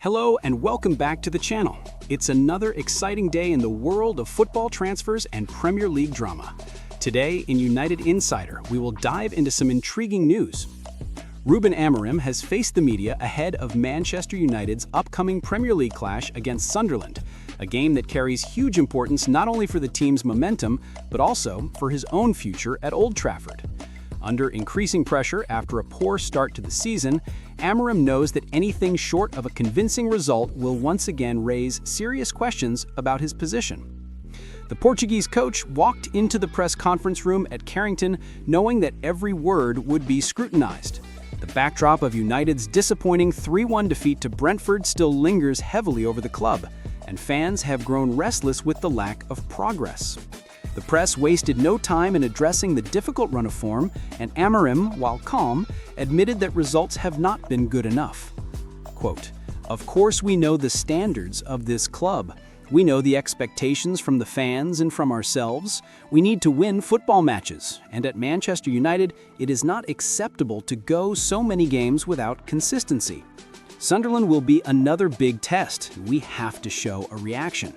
Hello and welcome back to the channel. It's another exciting day in the world of football transfers and Premier League drama. Today in United Insider, we will dive into some intriguing news. Ruben Amorim has faced the media ahead of Manchester United's upcoming Premier League clash against Sunderland, a game that carries huge importance not only for the team's momentum, but also for his own future at Old Trafford. Under increasing pressure after a poor start to the season, Amorim knows that anything short of a convincing result will once again raise serious questions about his position. The Portuguese coach walked into the press conference room at Carrington knowing that every word would be scrutinized. The backdrop of United's disappointing 3-1 defeat to Brentford still lingers heavily over the club, and fans have grown restless with the lack of progress. The press wasted no time in addressing the difficult run of form, and Amorim, while calm, admitted that results have not been good enough. Quote, "Of course we know the standards of this club. We know the expectations from the fans and from ourselves. We need to win football matches, and at Manchester United, it is not acceptable to go so many games without consistency. Sunderland will be another big test. We have to show a reaction."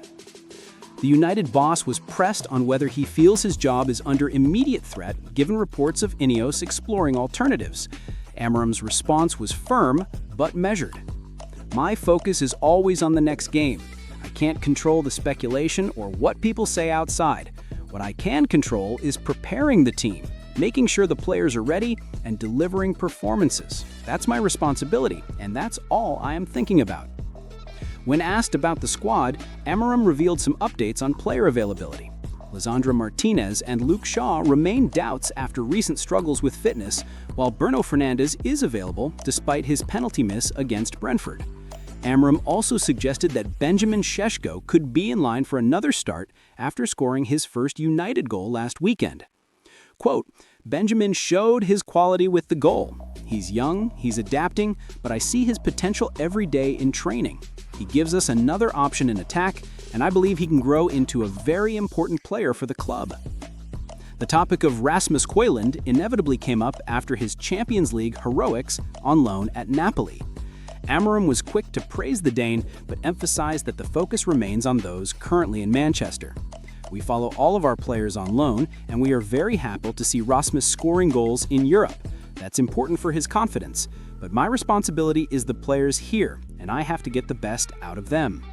The United boss was pressed on whether he feels his job is under immediate threat, given reports of Ineos exploring alternatives. Amorim's response was firm, but measured. "My focus is always on the next game. I can't control the speculation or what people say outside. What I can control is preparing the team, making sure the players are ready, and delivering performances. That's my responsibility, and that's all I am thinking about." When asked about the squad, Amorim revealed some updates on player availability. Lisandro Martinez and Luke Shaw remain doubts after recent struggles with fitness, while Bruno Fernandes is available despite his penalty miss against Brentford. Amorim also suggested that Benjamin Šeško could be in line for another start after scoring his first United goal last weekend. Quote, "Benjamin showed his quality with the goal. He's young, he's adapting, but I see his potential every day in training. He gives us another option in attack, and I believe he can grow into a very important player for the club." The topic of Rasmus Højlund inevitably came up after his Champions League heroics on loan at Napoli. Amorim was quick to praise the Dane, but emphasized that the focus remains on those currently in Manchester. "We follow all of our players on loan, and we are very happy to see Rasmus scoring goals in Europe. That's important for his confidence, but my responsibility is the players here, and I have to get the best out of them."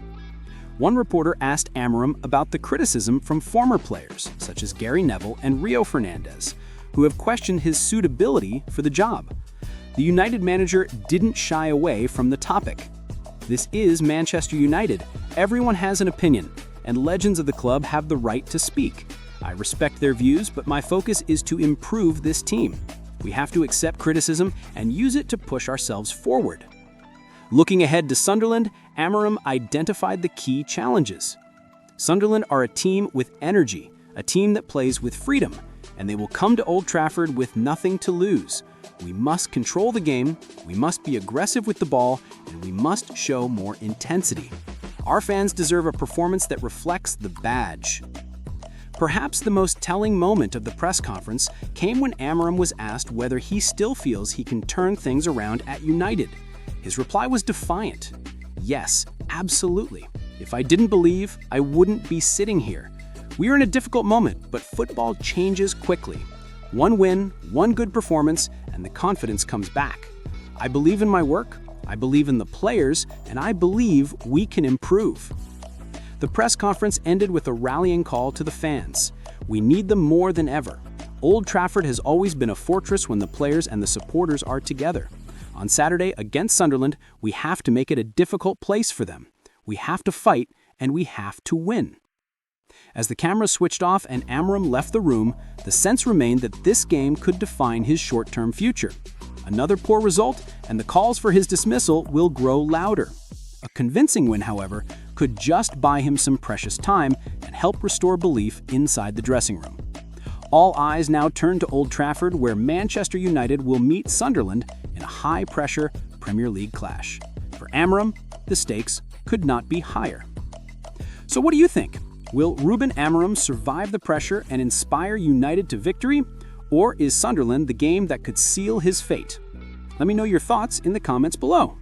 One reporter asked Amorim about the criticism from former players, such as Gary Neville and Rio Fernandes, who have questioned his suitability for the job. The United manager didn't shy away from the topic. "This is Manchester United. Everyone has an opinion, and legends of the club have the right to speak. I respect their views, but my focus is to improve this team. We have to accept criticism and use it to push ourselves forward." Looking ahead to Sunderland, Amorim identified the key challenges. Sunderland are a team with energy, a team that plays with freedom, and they will come to Old Trafford with nothing to lose. We must control the game, we must be aggressive with the ball, and we must show more intensity. Our fans deserve a performance that reflects the badge. Perhaps the most telling moment of the press conference came when Amorim was asked whether he still feels he can turn things around at United. His reply was defiant. "Yes, absolutely. If I didn't believe, I wouldn't be sitting here. We are in a difficult moment, but football changes quickly. One win, one good performance, and the confidence comes back. I believe in my work, I believe in the players, and I believe we can improve." The press conference ended with a rallying call to the fans. "We need them more than ever. Old Trafford has always been a fortress when the players and the supporters are together. On Saturday against Sunderland, we have to make it a difficult place for them. We have to fight, and we have to win." As the cameras switched off and Amorim left the room, the sense remained that this game could define his short-term future. Another poor result, and the calls for his dismissal will grow louder. A convincing win, however, could just buy him some precious time and help restore belief inside the dressing room. All eyes now turn to Old Trafford, where Manchester United will meet Sunderland in a high-pressure Premier League clash. For Amorim, the stakes could not be higher. So what do you think? Will Ruben Amorim survive the pressure and inspire United to victory? Or is Sunderland the game that could seal his fate? Let me know your thoughts in the comments below.